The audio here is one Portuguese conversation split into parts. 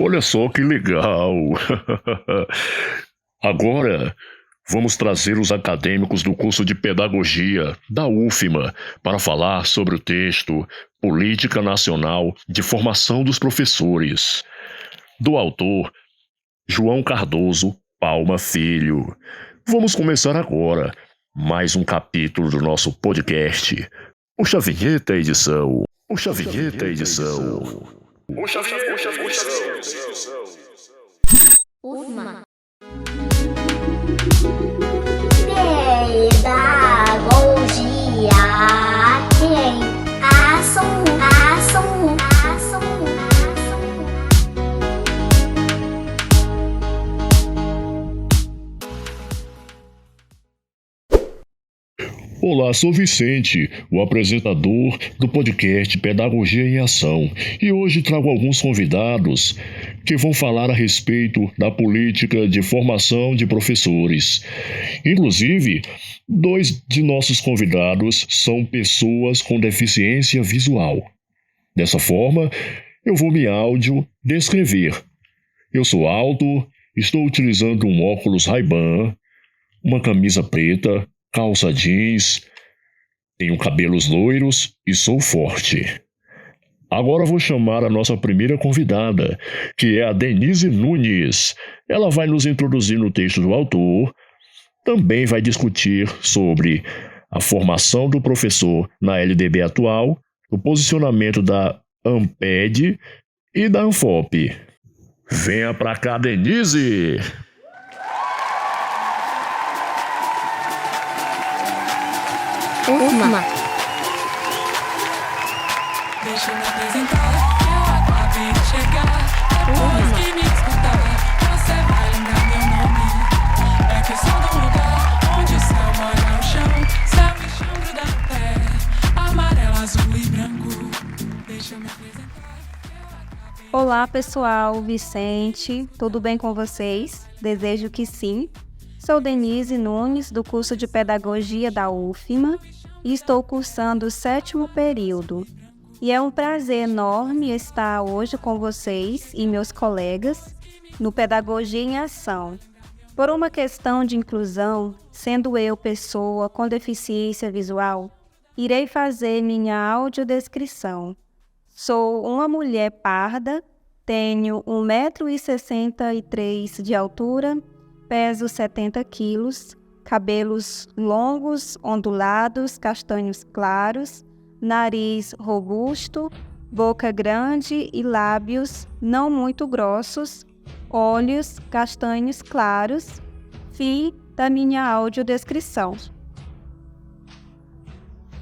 Olha só que legal! Agora, vamos trazer os acadêmicos do curso de Pedagogia da UFMA para falar sobre o texto Política Nacional de Formação dos Professores, do autor João Cardoso Palma Filho. Vamos começar agora mais um capítulo do nosso podcast. Puxa a vinheta, edição. Puxa a vinheta, edição. Puxa a vinheta, edição. UFMA. Pedagogia em ação. Olá, sou Vicente, o apresentador do podcast Pedagogia em Ação, e hoje trago alguns convidados que vão falar a respeito da política de formação de professores. Inclusive, 2 de nossos convidados são pessoas com deficiência visual. Dessa forma, eu vou me áudio descrever. Eu sou alto, estou utilizando um óculos Ray-Ban, uma camisa preta, calça jeans, tenho cabelos loiros e sou forte. Agora vou chamar a nossa primeira convidada, que é a Denise Nunes. Ela vai nos introduzir no texto do autor, também vai discutir sobre a formação do professor na LDB atual, o posicionamento da ANPED e da ANFOP. Venha pra cá, Denise! UFMA. Deixa eu me apresentar, eu acabei de chegar. Depois que me escutar, você vai lembrar meu nome. É que eu sou de um lugar onde o céu molha o chão, céu e chão gruda no pé, amarelo, azul e branco. Deixa eu me apresentar, eu acabei. Olá pessoal, Vicente, tudo bem com vocês? Desejo que sim. Sou Denise Nunes, do curso de Pedagogia da UFMA, e estou cursando o 7º período. E é um prazer enorme estar hoje com vocês e meus colegas no Pedagogia em Ação. Por uma questão de inclusão, sendo eu pessoa com deficiência visual, irei fazer minha audiodescrição. Sou uma mulher parda, tenho 1,63 m de altura, peso 70 quilos, cabelos longos, ondulados, castanhos claros, nariz robusto, boca grande e lábios não muito grossos, olhos castanhos claros. Fim da minha audiodescrição.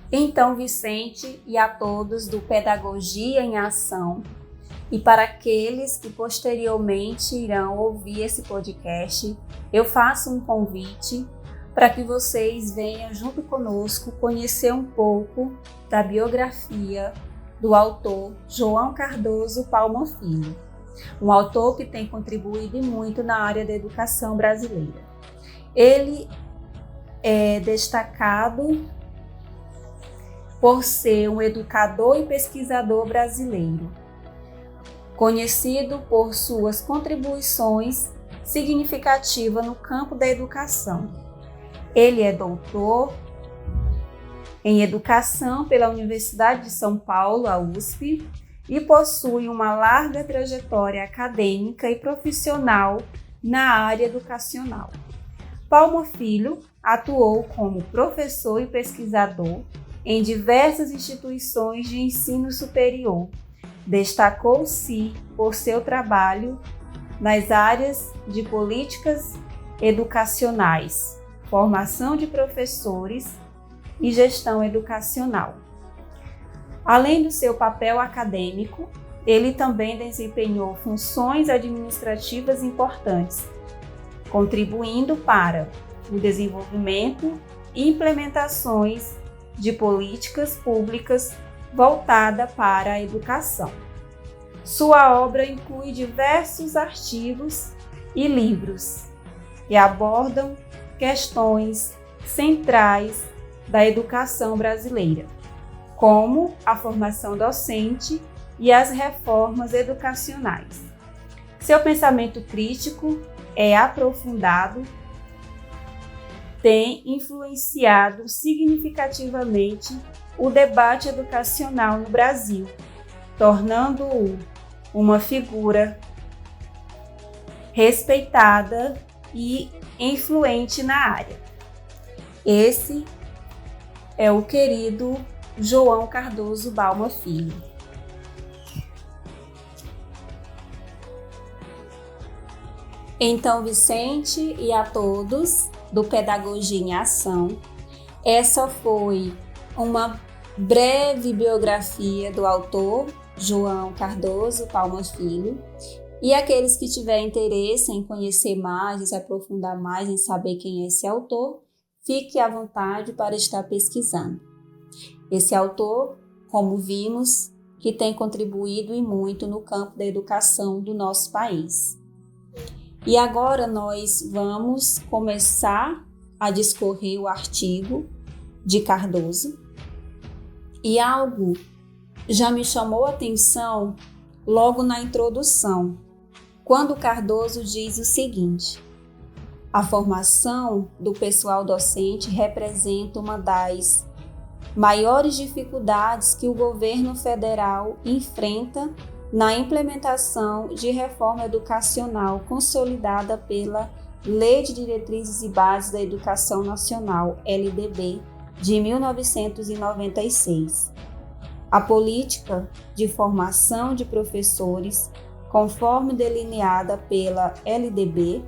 Então, Vicente e a todos do Pedagogia em Ação, e para aqueles que posteriormente irão ouvir esse podcast, eu faço um convite para que vocês venham junto conosco conhecer um pouco da biografia do autor João Cardoso Palma Filho, um autor que tem contribuído muito na área da educação brasileira. Ele é destacado por ser um educador e pesquisador brasileiro, conhecido por suas contribuições significativas no campo da educação. Ele é doutor em Educação pela Universidade de São Paulo, a USP, e possui uma larga trajetória acadêmica e profissional na área educacional. Palma Filho atuou como professor e pesquisador em diversas instituições de ensino superior. Destacou-se por seu trabalho nas áreas de políticas educacionais, formação de professores e gestão educacional. Além do seu papel acadêmico, ele também desempenhou funções administrativas importantes, contribuindo para o desenvolvimento e implementações de políticas públicas voltada para a educação. Sua obra inclui diversos artigos e livros que abordam questões centrais da educação brasileira, como a formação docente e as reformas educacionais. Seu pensamento crítico é aprofundado, tem influenciado significativamente o debate educacional no Brasil, tornando-o uma figura respeitada e influente na área. Esse é o querido João Cardoso Balma Filho. Então, Vicente e a todos do Pedagogia em Ação, essa foi uma breve biografia do autor João Cardoso Balma Filho. E aqueles que tiverem interesse em conhecer mais, em se aprofundar mais, em saber quem é esse autor, fique à vontade para estar pesquisando. Esse autor, como vimos, que tem contribuído e muito no campo da educação do nosso país. E agora nós vamos começar a discorrer o artigo de Cardoso. E algo já me chamou a atenção logo na introdução, quando Cardoso diz o seguinte: a formação do pessoal docente representa uma das maiores dificuldades que o governo federal enfrenta na implementação de reforma educacional consolidada pela Lei de Diretrizes e Bases da Educação Nacional, LDB, de 1996. A política de formação de professores, conforme delineada pela LDB,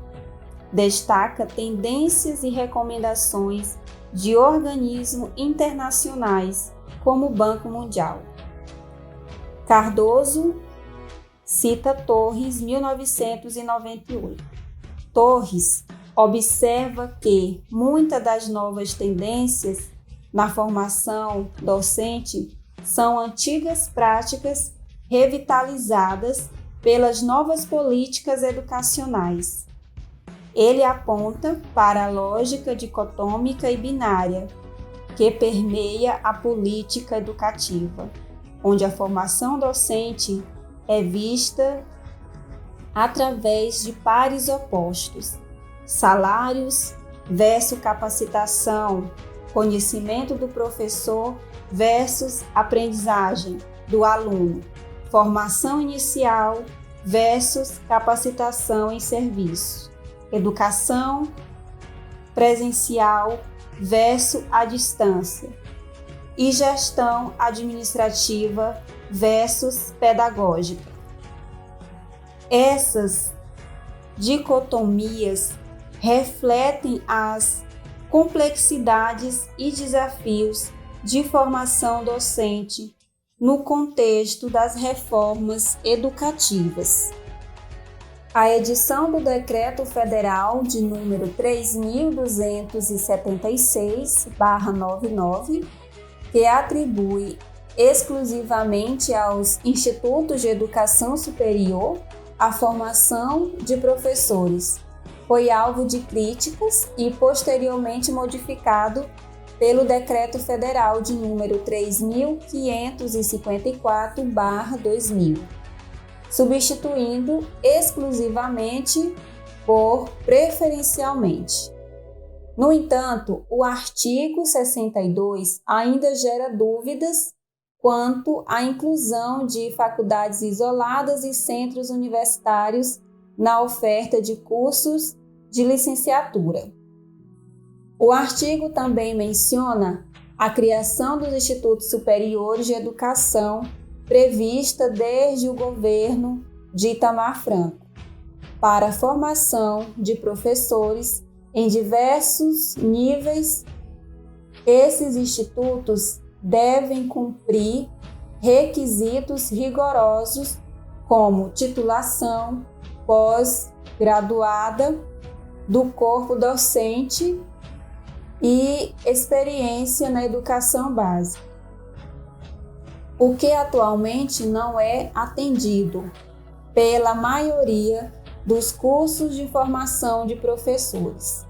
destaca tendências e recomendações de organismos internacionais, como o Banco Mundial. Cardoso cita Torres, 1998. Torres observa que muitas das novas tendências na formação docente são antigas práticas revitalizadas pelas novas políticas educacionais. Ele aponta para a lógica dicotômica e binária que permeia a política educativa, onde a formação docente é vista através de pares opostos: salários versus capacitação, conhecimento do professor versus aprendizagem do aluno, formação inicial versus capacitação em serviço, educação presencial versus à distância e gestão administrativa versus pedagógica. Essas dicotomias refletem as complexidades e desafios de formação docente no contexto das reformas educativas. A edição do Decreto Federal de número 3.276/99, que atribui exclusivamente aos institutos de educação superior a formação de professores, foi alvo de críticas e posteriormente modificado pelo Decreto Federal de número 3.554/2000, substituindo exclusivamente por preferencialmente. No entanto, o artigo 62 ainda gera dúvidas quanto à inclusão de faculdades isoladas e centros universitários na oferta de cursos de licenciatura. O artigo também menciona a criação dos Institutos Superiores de Educação prevista desde o governo de Itamar Franco, para a formação de professores em diversos níveis. Esses institutos devem cumprir requisitos rigorosos como titulação pós-graduada do corpo docente e experiência na educação básica, o que atualmente não é atendido pela maioria dos cursos de formação de professores.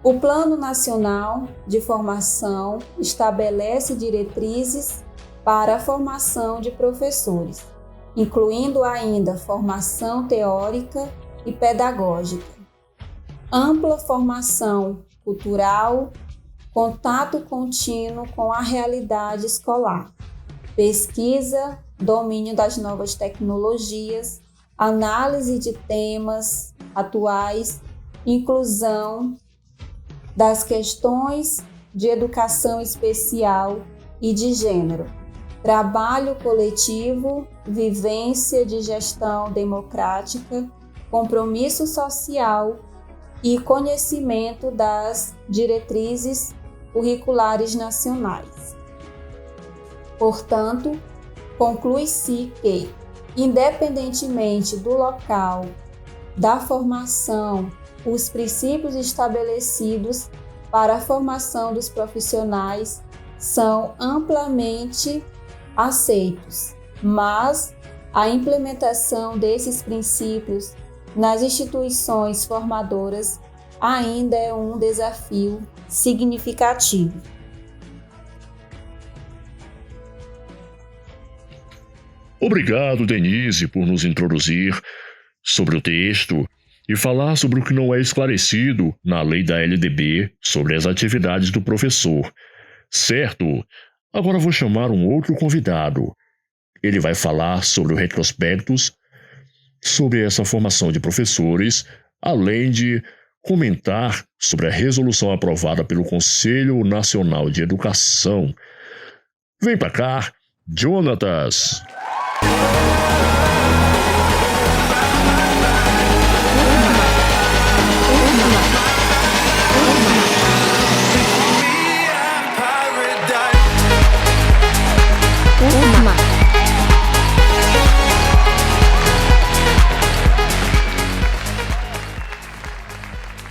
O Plano Nacional de Formação estabelece diretrizes para a formação de professores, incluindo ainda formação teórica e pedagógica, ampla formação cultural, contato contínuo com a realidade escolar, pesquisa, domínio das novas tecnologias, análise de temas atuais, inclusão das questões de educação especial e de gênero, trabalho coletivo, vivência de gestão democrática, compromisso social e conhecimento das diretrizes curriculares nacionais. Portanto, conclui-se que, independentemente do local da formação, os princípios estabelecidos para a formação dos profissionais são amplamente aceitos, mas a implementação desses princípios nas instituições formadoras ainda é um desafio significativo. Obrigado, Denise, por nos introduzir sobre o texto e falar sobre o que não é esclarecido na lei da LDB sobre as atividades do professor. Certo? Agora vou chamar um outro convidado. Ele vai falar sobre o retrospectos, sobre essa formação de professores, além de comentar sobre a resolução aprovada pelo Conselho Nacional de Educação. Vem pra cá, Jonatas!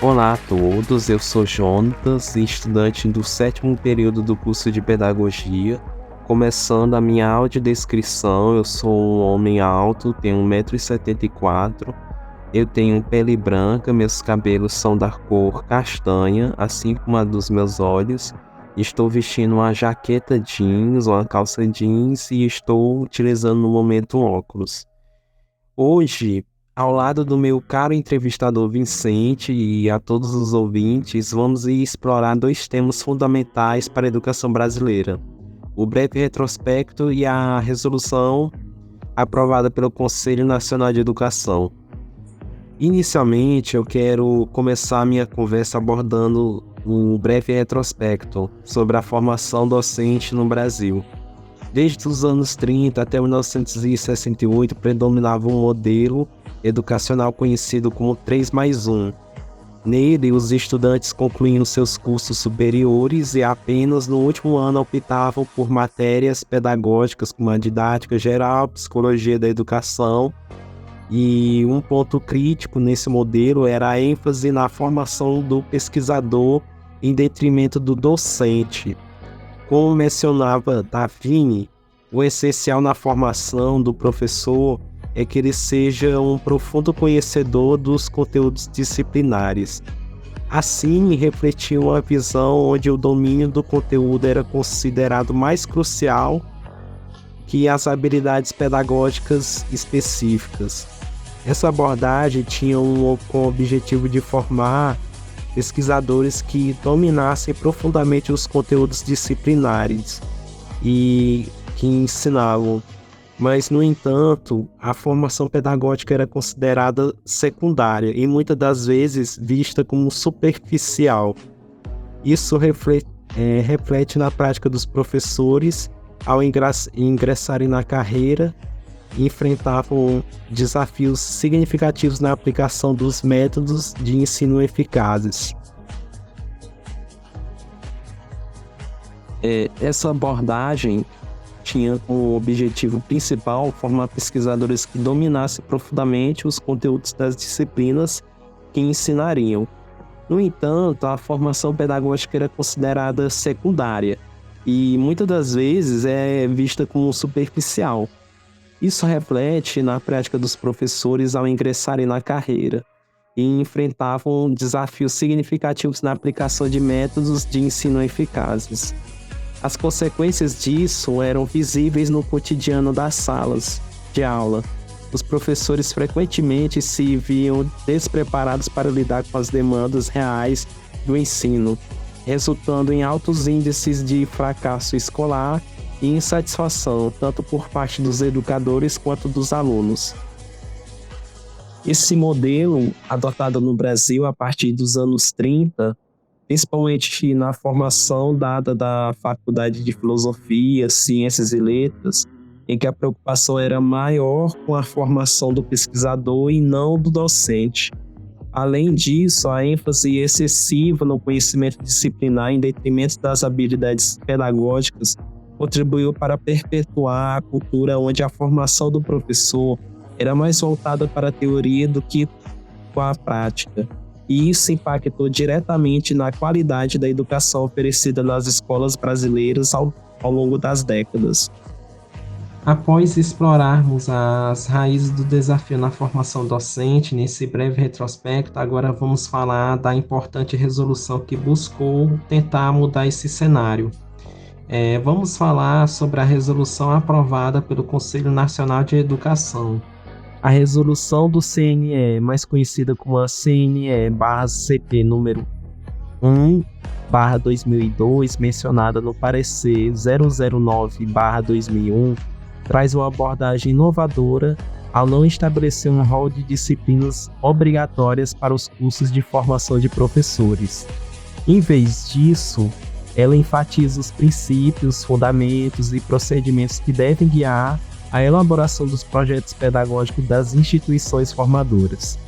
Olá a todos, eu sou Jonatas, estudante do 7º período do curso de Pedagogia. Começando a minha audiodescrição, eu sou um homem alto, tenho 1,74 m, eu tenho pele branca, meus cabelos são da cor castanha, assim como a dos meus olhos. Estou vestindo uma jaqueta jeans, uma calça jeans e estou utilizando no momento um óculos. Hoje, ao lado do meu caro entrevistador Vicente e a todos os ouvintes, vamos explorar 2 temas fundamentais para a educação brasileira: o breve retrospecto e a resolução aprovada pelo Conselho Nacional de Educação. Inicialmente, eu quero começar a minha conversa abordando um breve retrospecto sobre a formação docente no Brasil. Desde os anos 30 até 1968, predominava um modelo educacional conhecido como 3+1. Nele, os estudantes concluíam seus cursos superiores e apenas no último ano optavam por matérias pedagógicas como a didática geral, psicologia da educação. E um ponto crítico nesse modelo era a ênfase na formação do pesquisador em detrimento do docente. Como mencionava Davini, o essencial na formação do professor é que ele seja um profundo conhecedor dos conteúdos disciplinares. Assim, refletia uma visão onde o domínio do conteúdo era considerado mais crucial que as habilidades pedagógicas específicas. Essa abordagem tinha como objetivo de formar pesquisadores que dominassem profundamente os conteúdos disciplinares e que ensinavam. Mas, no entanto, a formação pedagógica era considerada secundária e muitas das vezes vista como superficial. Isso reflete na prática dos professores ao ingressarem na carreira e enfrentavam desafios significativos na aplicação dos métodos de ensino eficazes. Essa abordagem tinha como objetivo principal formar pesquisadores que dominassem profundamente os conteúdos das disciplinas que ensinariam. No entanto, a formação pedagógica era considerada secundária e muitas das vezes é vista como superficial. Isso reflete na prática dos professores ao ingressarem na carreira e enfrentavam desafios significativos na aplicação de métodos de ensino eficazes. As consequências disso eram visíveis no cotidiano das salas. de aula. Os professores frequentemente se viam despreparados para lidar com as demandas reais do ensino, resultando em altos índices de fracasso escolar e insatisfação, tanto por parte dos educadores quanto dos alunos. Esse modelo, adotado no Brasil a partir dos anos 30, principalmente na formação dada da Faculdade de Filosofia, Ciências e Letras, em que a preocupação era maior com a formação do pesquisador e não do docente. Além disso, a ênfase excessiva no conhecimento disciplinar em detrimento das habilidades pedagógicas contribuiu para perpetuar a cultura onde a formação do professor era mais voltada para a teoria do que para a prática. E isso impactou diretamente na qualidade da educação oferecida nas escolas brasileiras ao longo das décadas. Após explorarmos as raízes do desafio na formação docente, nesse breve retrospecto, agora vamos falar da importante resolução que buscou tentar mudar esse cenário. Vamos falar sobre a resolução aprovada pelo Conselho Nacional de Educação. A resolução do CNE, mais conhecida como a CNE/CP número 1/2002, mencionada no parecer 009/2001, traz uma abordagem inovadora ao não estabelecer um rol de disciplinas obrigatórias para os cursos de formação de professores. Em vez disso, ela enfatiza os princípios, fundamentos e procedimentos que devem guiar a elaboração dos projetos pedagógicos das instituições formadoras.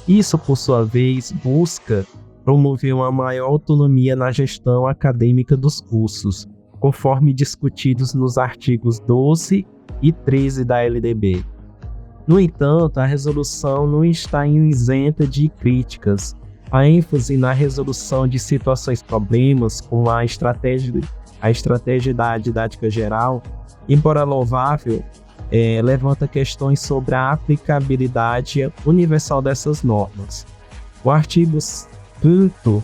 Isso, por sua vez, busca promover uma maior autonomia na gestão acadêmica dos cursos, conforme discutidos nos artigos 12 e 13 da LDB. No entanto, a resolução não está isenta de críticas. A ênfase na resolução de situações-problemas, como a estratégia da didática geral, embora louvável, levanta questões sobre a aplicabilidade universal dessas normas. O artigo 5º,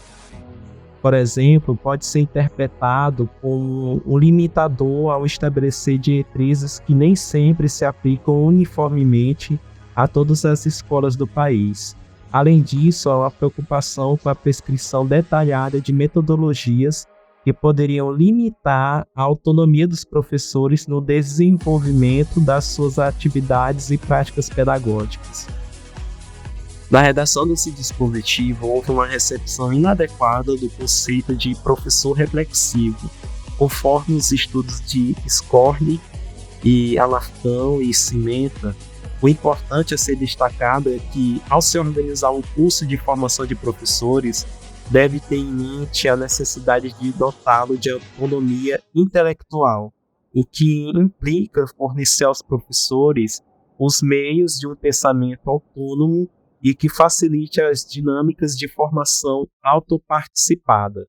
por exemplo, pode ser interpretado como um limitador ao estabelecer diretrizes que nem sempre se aplicam uniformemente a todas as escolas do país. Além disso, há uma preocupação com a prescrição detalhada de metodologias que poderiam limitar a autonomia dos professores no desenvolvimento das suas atividades e práticas pedagógicas. Na redação desse dispositivo, houve uma recepção inadequada do conceito de professor reflexivo, conforme os estudos de Skorny e Alarcão e Cimenta. O importante a ser destacado é que, ao se organizar um curso de formação de professores, deve ter em mente a necessidade de dotá-lo de autonomia intelectual, o que implica fornecer aos professores os meios de um pensamento autônomo e que facilite as dinâmicas de formação autoparticipada.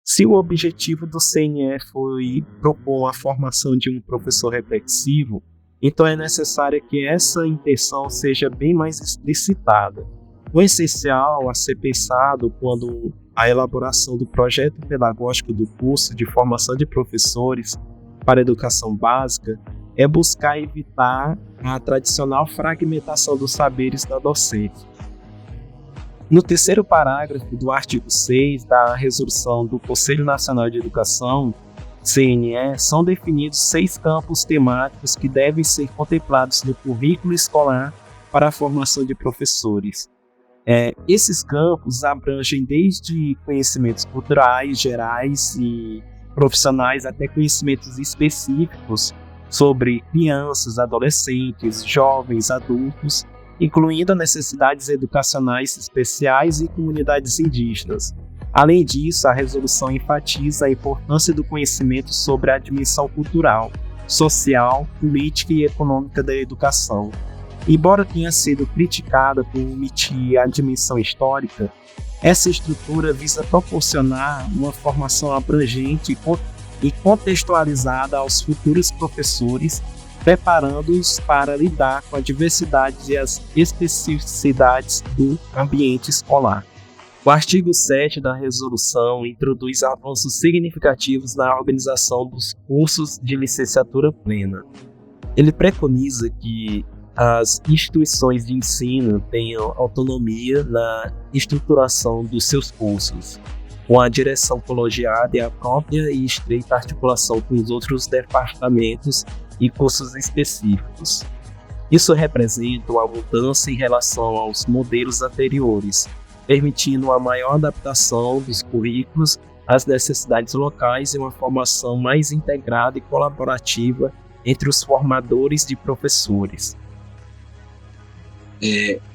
Se o objetivo do CNE foi propor a formação de um professor reflexivo, então é necessário que essa intenção seja bem mais explicitada. O essencial a ser pensado quando a elaboração do projeto pedagógico do curso de formação de professores para a educação básica é buscar evitar a tradicional fragmentação dos saberes da docência. No terceiro parágrafo do artigo 6 da resolução do Conselho Nacional de Educação, CNE, são definidos 6 campos temáticos que devem ser contemplados no currículo escolar para a formação de professores. Esses campos abrangem desde conhecimentos culturais, gerais e profissionais até conhecimentos específicos sobre crianças, adolescentes, jovens, adultos, incluindo necessidades educacionais especiais e comunidades indígenas. Além disso, a resolução enfatiza a importância do conhecimento sobre a dimensão cultural, social, política e econômica da educação. Embora tenha sido criticada por omitir a dimensão histórica, essa estrutura visa proporcionar uma formação abrangente e contextualizada aos futuros professores, preparando-os para lidar com a diversidade e as especificidades do ambiente escolar. O artigo 7 da resolução introduz avanços significativos na organização dos cursos de licenciatura plena. Ele preconiza que as instituições de ensino tenham autonomia na estruturação dos seus cursos, com a direção colegiada e a própria e estreita articulação com os outros departamentos e cursos específicos. Isso representa uma mudança em relação aos modelos anteriores, permitindo uma maior adaptação dos currículos às necessidades locais e uma formação mais integrada e colaborativa entre os formadores de professores.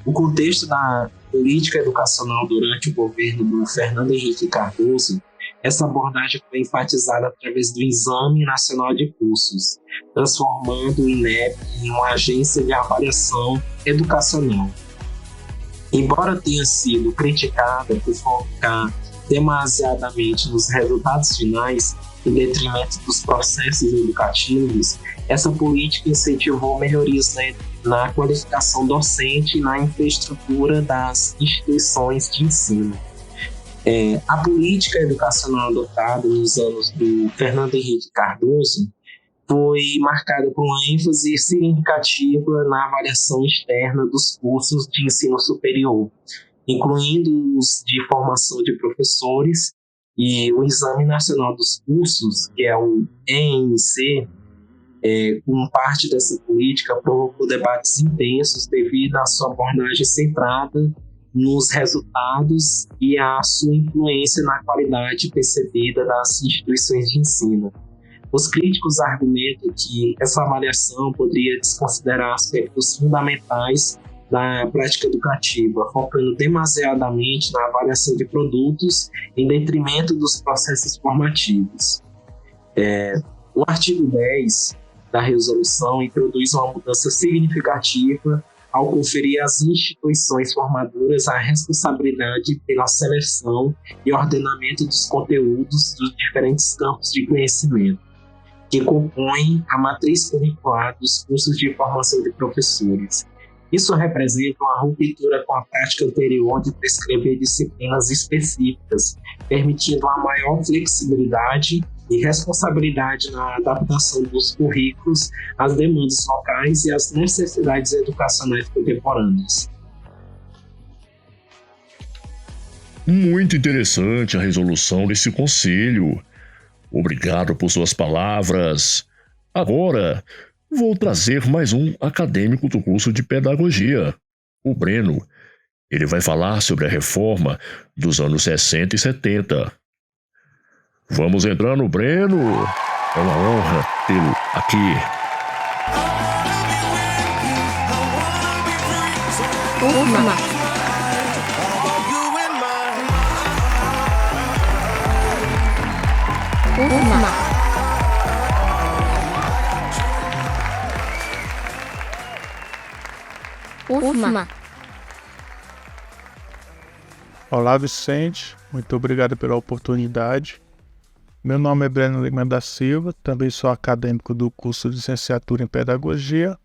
O contexto da política educacional durante o governo do Fernando Henrique Cardoso, essa abordagem foi enfatizada através do Exame Nacional de Cursos, transformando o INEP em uma agência de avaliação educacional. Embora tenha sido criticada por focar demasiadamente nos resultados finais, em detrimento dos processos educativos, essa política incentivou melhorias na qualificação docente e na infraestrutura das instituições de ensino. A política educacional adotada nos anos do Fernando Henrique Cardoso foi marcada por uma ênfase significativa na avaliação externa dos cursos de ensino superior, incluindo os de formação de professores e o Exame Nacional dos Cursos, que é o ENC. Como parte dessa política, provocou debates intensos devido à sua abordagem centrada nos resultados e à sua influência na qualidade percebida das instituições de ensino. Os críticos argumentam que essa avaliação poderia desconsiderar aspectos fundamentais da prática educativa, focando demasiadamente na avaliação de produtos em detrimento dos processos formativos. O artigo 10 da resolução introduz uma mudança significativa ao conferir às instituições formadoras a responsabilidade pela seleção e ordenamento dos conteúdos dos diferentes campos de conhecimento, que compõem a matriz curricular dos cursos de formação de professores. Isso representa uma ruptura com a prática anterior de prescrever disciplinas específicas, permitindo uma maior flexibilidade e responsabilidade na adaptação dos currículos às demandas locais e às necessidades educacionais contemporâneas. Muito interessante a resolução desse conselho. Obrigado por suas palavras. Agora, vou trazer mais um acadêmico do curso de pedagogia, o Breno. Ele vai falar sobre a reforma dos anos 60 e 70. Vamos entrar no Breno. É uma honra tê-lo aqui. UFMA. Olá, Vicente. Muito obrigado pela oportunidade. Meu nome é Breno Lima da Silva, também sou acadêmico do curso de licenciatura em pedagogia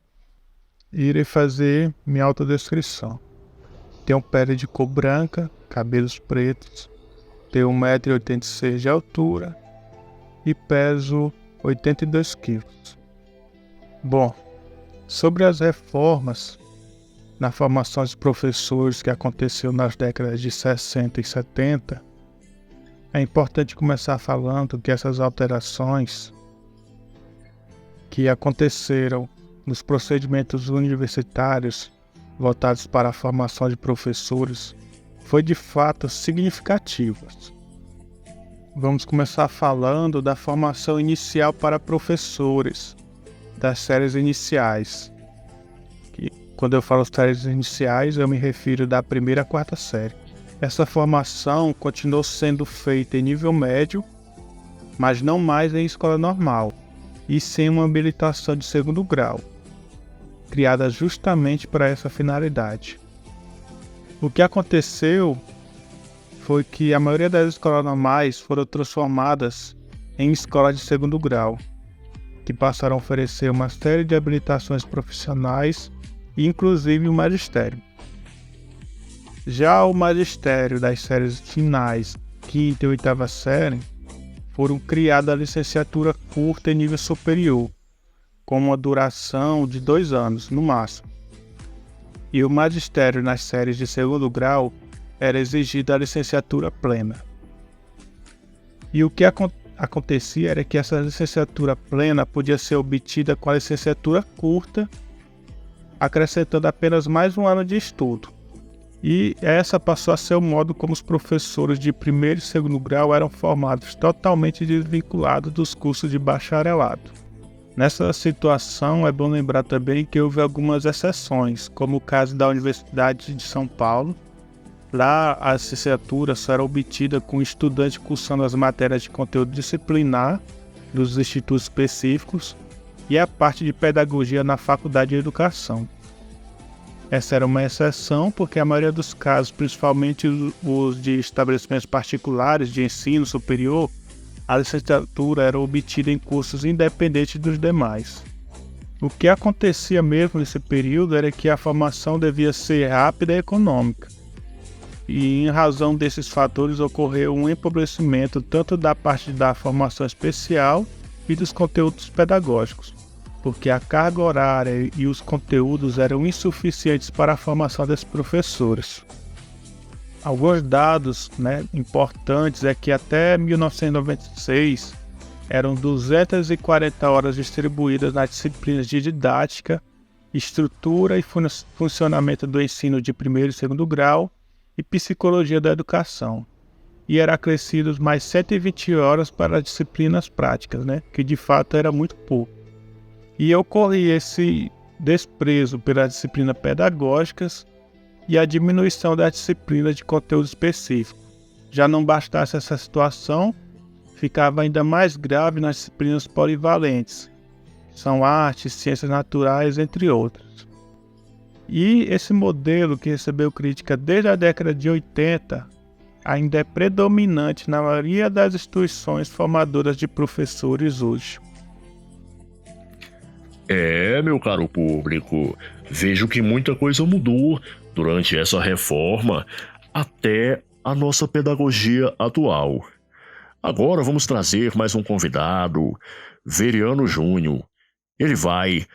e irei fazer minha autodescrição. Tenho pele de cor branca, cabelos pretos, tenho 1,86 m de altura e peso 82 kg. Bom, sobre as reformas na formação de professores que aconteceu nas décadas de 60 e 70, é importante começar falando que essas alterações que aconteceram nos procedimentos universitários voltados para a formação de professores foi de fato significativas. Vamos começar falando da formação inicial para professores, das séries iniciais. Quando eu falo séries iniciais, eu me refiro da primeira à quarta série. Essa formação continuou sendo feita em nível médio, mas não mais em escola normal, e sem uma habilitação de segundo grau, criada justamente para essa finalidade. O que aconteceu foi que a maioria das escolas normais foram transformadas em escolas de segundo grau, que passaram a oferecer uma série de habilitações profissionais, inclusive o magistério. Já o magistério das séries finais, quinta e oitava série, foram criadas a licenciatura curta em nível superior, com uma duração de 2 anos, no máximo. E o magistério nas séries de segundo grau era exigida a licenciatura plena. E o que acontecia era que essa licenciatura plena podia ser obtida com a licenciatura curta, acrescentando apenas mais um ano de estudo. E essa passou a ser o modo como os professores de primeiro e segundo grau eram formados, totalmente desvinculados dos cursos de bacharelado. Nessa situação, é bom lembrar também que houve algumas exceções, como o caso da Universidade de São Paulo. Lá, a licenciatura só era obtida com o estudante cursando as matérias de conteúdo disciplinar dos institutos específicos e a parte de pedagogia na Faculdade de Educação. Essa era uma exceção porque a maioria dos casos, principalmente os de estabelecimentos particulares de ensino superior, a licenciatura era obtida em cursos independentes dos demais. O que acontecia mesmo nesse período era que a formação devia ser rápida e econômica. E em razão desses fatores ocorreu um empobrecimento tanto da parte da formação especial e dos conteúdos pedagógicos, porque a carga horária e os conteúdos eram insuficientes para a formação desses professores. Alguns dados importantes é que até 1996 eram 240 horas distribuídas nas disciplinas de didática, estrutura e funcionamento do ensino de primeiro e segundo grau e psicologia da educação. E era acrescidos mais 120 horas para as disciplinas práticas, que de fato era muito pouco. E ocorria esse desprezo pelas disciplinas pedagógicas e a diminuição das disciplinas de conteúdo específico. Já não bastasse essa situação, ficava ainda mais grave nas disciplinas polivalentes, que são artes, ciências naturais, entre outras. E esse modelo, que recebeu crítica desde a década de 80, ainda é predominante na maioria das instituições formadoras de professores hoje. Meu caro público, vejo que muita coisa mudou durante essa reforma até a nossa pedagogia atual. Agora vamos trazer mais um convidado, Veriano Júnior. Ele vai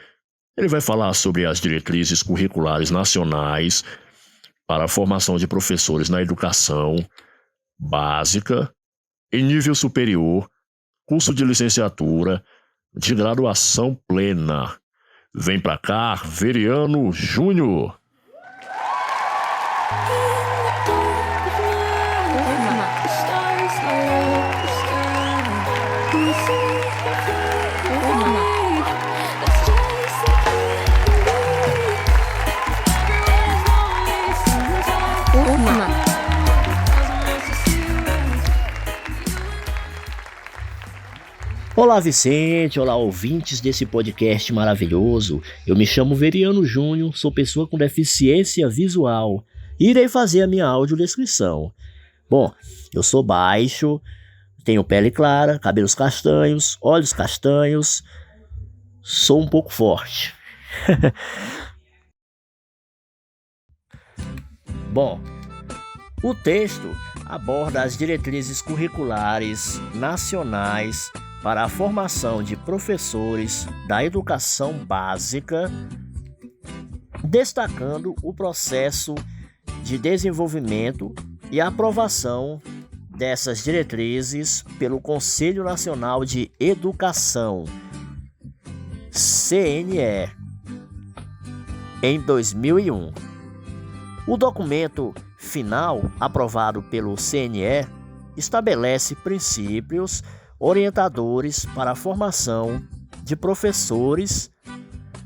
falar sobre as diretrizes curriculares nacionais para a formação de professores na educação básica, em nível superior, curso de licenciatura, de graduação plena. Vem pra cá, Veriano Júnior. Olá Vicente, olá ouvintes desse podcast maravilhoso. Eu me chamo Veriano Júnior, sou pessoa com deficiência visual e irei fazer a minha audiodescrição. Bom, eu sou baixo, tenho pele clara, cabelos castanhos, olhos castanhos, sou um pouco forte. Bom, o texto aborda as diretrizes curriculares nacionais para a formação de professores da educação básica, destacando o processo de desenvolvimento e aprovação dessas diretrizes pelo Conselho Nacional de Educação, CNE, em 2001. O documento final, aprovado pelo CNE, estabelece princípios orientadores para a formação de professores,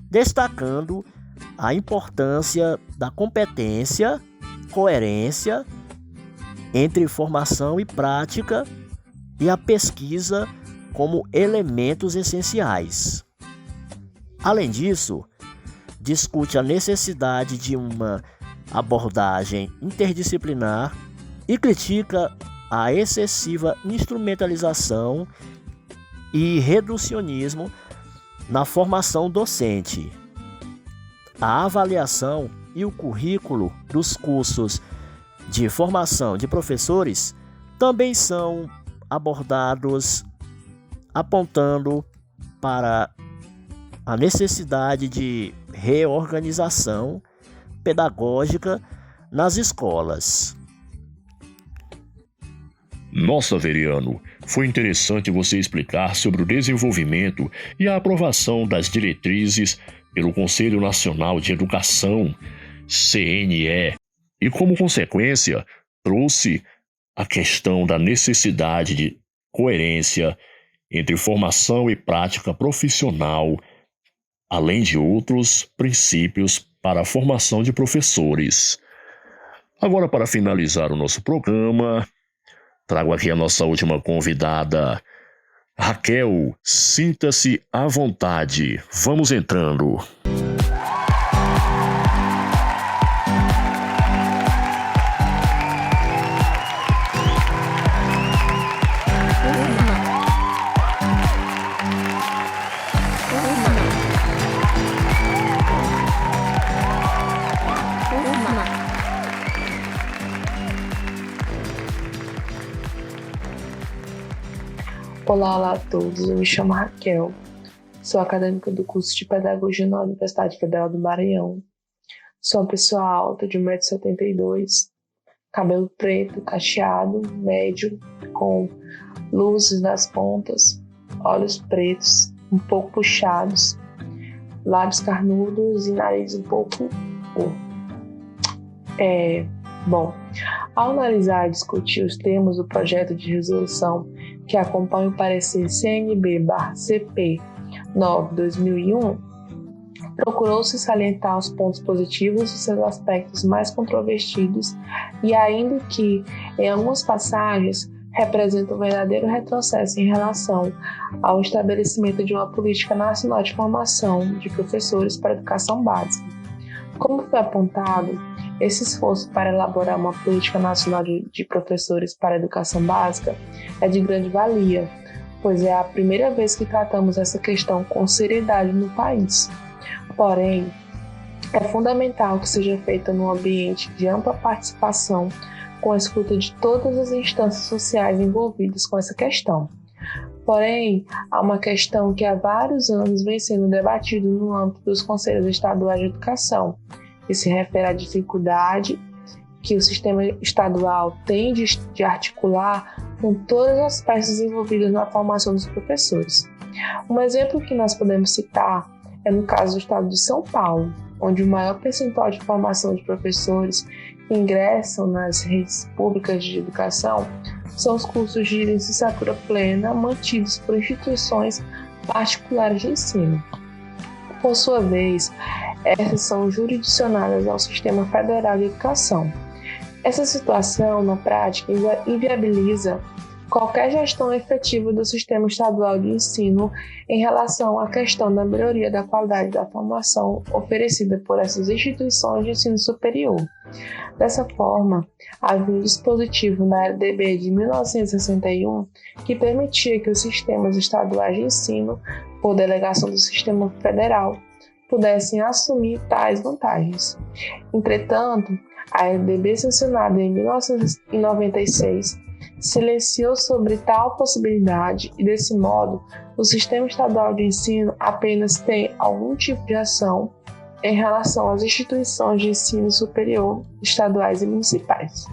destacando a importância da competência, coerência entre formação e prática e a pesquisa como elementos essenciais. Além disso, discute a necessidade de uma abordagem interdisciplinar e critica a excessiva instrumentalização e reducionismo na formação docente. A avaliação e o currículo dos cursos de formação de professores também são abordados apontando para a necessidade de reorganização pedagógica nas escolas. Nossa, Veriano, foi interessante você explicar sobre o desenvolvimento e a aprovação das diretrizes pelo Conselho Nacional de Educação, CNE, e como consequência trouxe a questão da necessidade de coerência entre formação e prática profissional, além de outros princípios para a formação de professores. Agora, para finalizar o nosso programa, trago aqui a nossa última convidada. Raquel, sinta-se à vontade. Vamos entrando. Olá a todos, eu me chamo Raquel, sou acadêmica do curso de Pedagogia na Universidade Federal do Maranhão. Sou uma pessoa alta, de 1,72 m, cabelo preto, cacheado, médio, com luzes nas pontas, olhos pretos, um pouco puxados, lábios carnudos e nariz um pouco ao analisar e discutir os termos do projeto de resolução que acompanha o parecer CNB/CP 9/2001, procurou-se salientar os pontos positivos e seus aspectos mais controvertidos e ainda que, em algumas passagens, representa um verdadeiro retrocesso em relação ao estabelecimento de uma política nacional de formação de professores para a educação básica. Como foi apontado, esse esforço para elaborar uma política nacional de professores para a educação básica é de grande valia, pois é a primeira vez que tratamos essa questão com seriedade no país. Porém, é fundamental que seja feita num ambiente de ampla participação, com a escuta de todas as instâncias sociais envolvidas com essa questão. Porém, há uma questão que há vários anos vem sendo debatida no âmbito dos Conselhos Estaduais de Educação, que se refere à dificuldade que o sistema estadual tem de articular com todas as peças envolvidas na formação dos professores. Um exemplo que nós podemos citar é no caso do estado de São Paulo, onde o maior percentual de formação de professores que ingressam nas redes públicas de educação são os cursos de licenciatura plena mantidos por instituições particulares de ensino. Por sua vez, essas são jurisdicionadas ao Sistema Federal de Educação. Essa situação, na prática, inviabiliza qualquer gestão efetiva do Sistema Estadual de Ensino em relação à questão da melhoria da qualidade da formação oferecida por essas instituições de ensino superior. Dessa forma, havia um dispositivo na LDB de 1961 que permitia que os sistemas estaduais de ensino, por delegação do Sistema Federal, pudessem assumir tais vantagens. Entretanto, a LDB sancionada em 1996 silenciou sobre tal possibilidade e, desse modo, o Sistema Estadual de Ensino apenas tem algum tipo de ação em relação às instituições de ensino superior estaduais e municipais.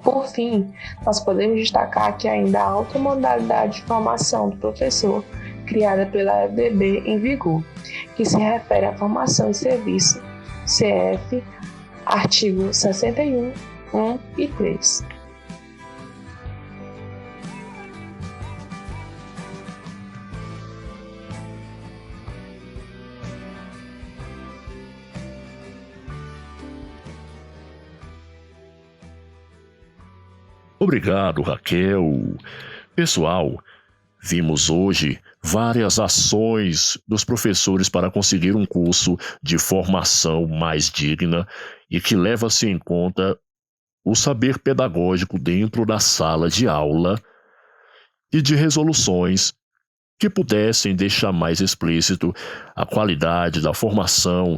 Por fim, nós podemos destacar que ainda há outra modalidade de formação do professor criada pela LDB em vigor, que se refere à formação e serviço, CF, artigo 61, 1 e 3. Obrigado, Raquel. Pessoal, vimos hoje várias ações dos professores para conseguir um curso de formação mais digna e que leva-se em conta o saber pedagógico dentro da sala de aula e de resoluções que pudessem deixar mais explícito a qualidade da formação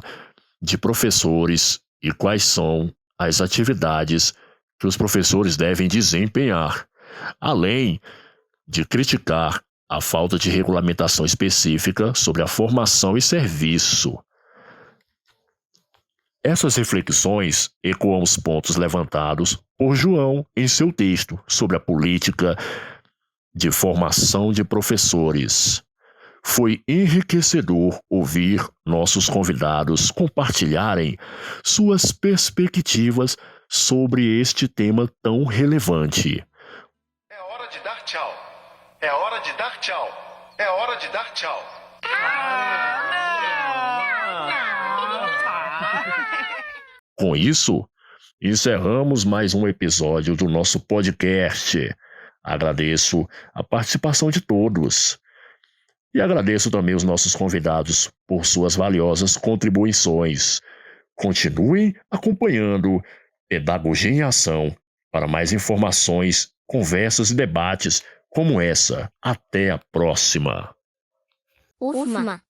de professores e quais são as atividades que os professores devem desempenhar, além de criticar a falta de regulamentação específica sobre a formação e serviço. Essas reflexões ecoam os pontos levantados por João em seu texto sobre a política de formação de professores. Foi enriquecedor ouvir nossos convidados compartilharem suas perspectivas sobre este tema tão relevante. É hora de dar tchau. É hora de dar tchau. É hora de dar tchau. Com isso, encerramos mais um episódio do nosso podcast. Agradeço a participação de todos. E agradeço também os nossos convidados por suas valiosas contribuições. Continuem acompanhando Pedagogia em Ação para mais informações, conversas e debates como essa. Até a próxima. UFMA.